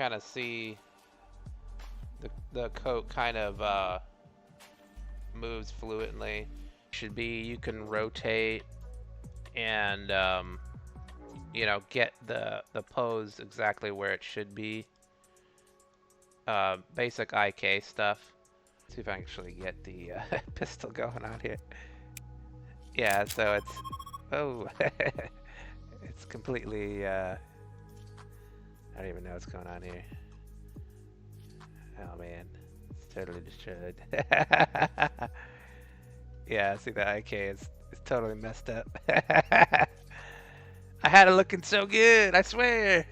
kind of see the coat kind of moves fluently. Should be you can rotate and you know, get the pose exactly where it should be. Basic IK stuff. Let's see if I can actually get the pistol going on here. Yeah, so it's oh, it's completely. I don't even know what's going on here. Oh man, it's totally destroyed. Yeah, see the IK is totally messed up. I had it looking so good, I swear.